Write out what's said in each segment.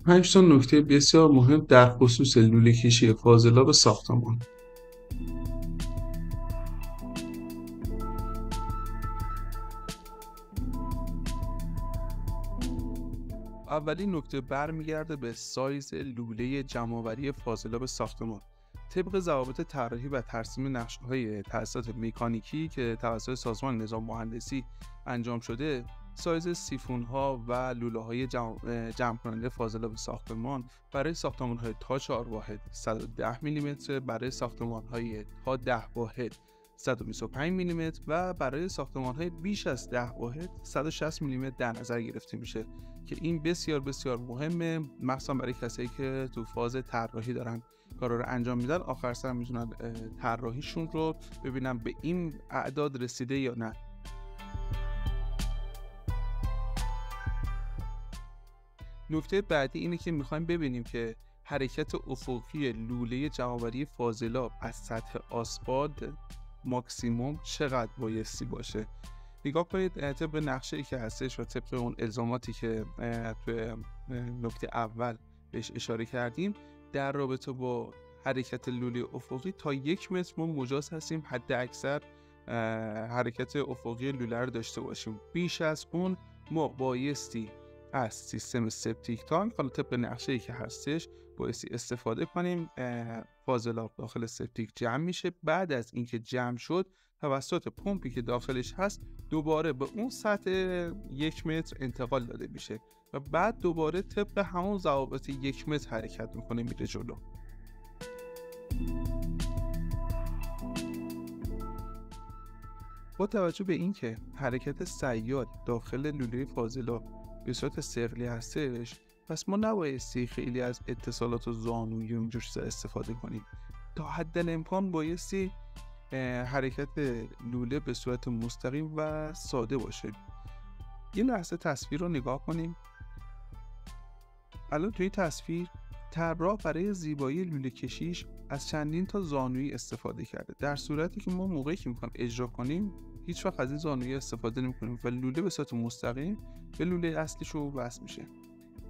5 تا نکته بسیار مهم در خصوص لوله‌کشی فاضلاب ساختمان. اولین نکته برمیگرده به سایز لوله جمع‌آوری فاضلاب ساختمان. طبق ضوابط طراحی و ترسیم نقشه‌های تأسیسات مکانیکی که توسط سازمان نظام مهندسی انجام شده، سایز سیفون‌ها و لوله‌های جمع کننده فاضلاب ساختمان برای ساختمان‌های تا 4 واحد 110 میلیمتر، برای ساختمان‌های تا 10 واحد 125 میلیمتر و برای ساختمان‌های بیش از 10 واحد 160 میلیمتر در نظر گرفته میشه که این بسیار بسیار مهمه، مخصوصا برای کسایی که تو فاز طراحی دارن کارا رو انجام میدن. آخر سر میتونن طراحیشون رو ببینن به این اعداد رسیده یا نه. نکته بعدی اینه که میخوایم ببینیم که حرکت افقی لوله جمع‌آوری فاضلاب از سطح آسفالت ماکسیموم چقدر بایستی باشه. نگاه کنید طبق نقشه‌ای که هستش و طبق اون الزاماتی که توی نکته اول بهش اشاره کردیم، در رابطه با حرکت لوله افقی تا 1 متر ما مجاز هستیم حد اکثر حرکت افقی لوله رو داشته باشیم. بیش از اون ما بایستی از سیستم سپتیک تانک، حالا طبق نقشه‌ای که هستش، بایستی استفاده کنیم. فاضلاب داخل سپتیک جمع میشه، بعد از اینکه جمع شد توسط پمپی که داخلش هست دوباره به اون سطح 1 متر انتقال داده میشه و بعد دوباره طبق همون ضوابط 1 متر حرکت میکنه، میره جلو. با توجه به اینکه حرکت سیال داخل لوله فاضلاب به صورت ثقلی هستش، پس ما نبایستی خیلی از اتصالات و زانویی و اینجور چیزا استفاده کنیم. تا حد الامکان بایستی حرکت لوله به صورت مستقیم و ساده باشه. یه لحظه تصویر رو نگاه کنیم. الان توی تصویر طراح برای زیبایی لوله کشیش از چندین تا زانویی استفاده کرده، در صورتی که ما موقعی که میخوایم اجرا کنیم هیچ وقت از این زانویی استفاده نمی‌کنیم و لوله به صورت مستقیم به لوله اصلیش رو وصل میشه.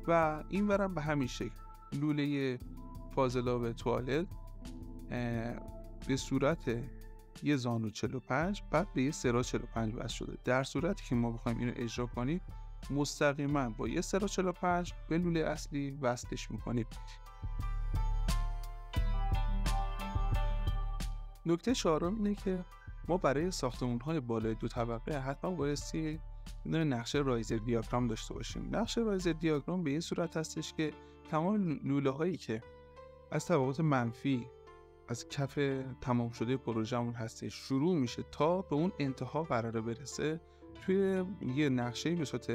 و این ورم به همین شکل لوله فاضلاب توالت به صورت یه زانو 45 بعد به یه سرا 45 وصل شده. در صورتی که ما بخوایم اینو اجرا کنیم مستقیما با یه سرا 45 به لوله اصلی وصلش میکنیم. نکته چهارم اینه که ما برای ساختمان‌های بالای 2 طبقه حتما بایستی نقشه رایزر دیاگرام داشته باشیم. نقشه رایزر دیاگرام به این صورت هستش که تمام لوله‌هایی که از طبقات منفی از کف تمام شده پروژه‌مون هستش شروع میشه تا به اون انتها قراره برسه، توی یه نقشه‌ای به صورت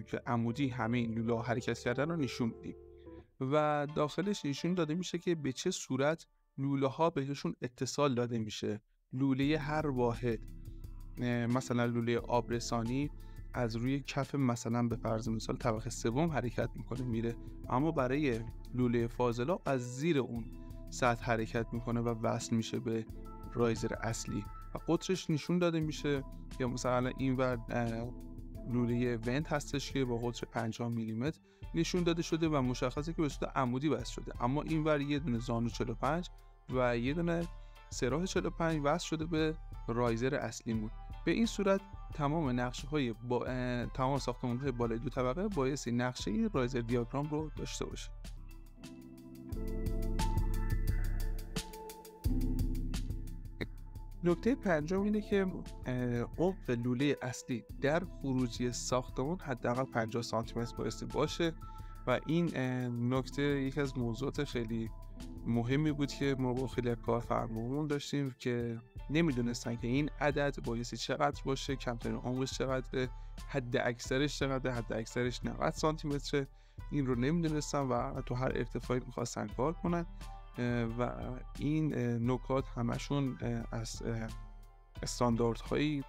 که عمودی همه این لوله‌ها حرکت کردن رو نشون میدیم و داخلش نشون داده میشه که به چه صورت لوله‌ها بهشون اتصال داده میشه. لوله هر واحد، مثلا لوله آبرسانی از روی کف مثلا به فرض مثال طبقه سوم حرکت میکنه میره، اما برای لوله فاضلاب از زیر اون سطح حرکت میکنه و وصل میشه به رایزر اصلی و قطرش نشون داده میشه. یا مثلا این ور لوله ونت هستش که با قطر 50 میلیمتر نشون داده شده و مشخصه که به صورت عمودی وصل شده، اما این ور یه دونه زانو 45 و یه دونه سراح 45 وصل شده به رایزر اصلیمون. به این صورت تمام نقشه‌های تمام ساختمان‌های بالای 2 طبقه بایستی نقشه رایزر دیاگرام رو داشته باشه. نکته پنجم اینه که عمق لوله اصلی در خروجی ساختمان حداقل 50 سانتی متر بایستی باشه و این نکته یکی از موضوعات خیلی مهمی بود که ما با خیلی کارفرمامون داشتیم که نمیدونستن که این عدد بایستی چقدر باشه، کمترین عمقش چقدره، حد اکثرش چقدره. حد اکثرش 90 سانتی متره. این رو نمیدونستن و تو هر ارتفاعی میخواستن کار کنن و این نکات همشون از استانداردهایی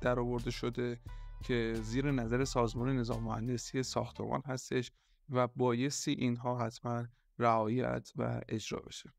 در آورده شده که زیر نظر سازمان نظام مهندسی ساختمان هستش و بایستی اینها حتما رعایت و اجرا بشه.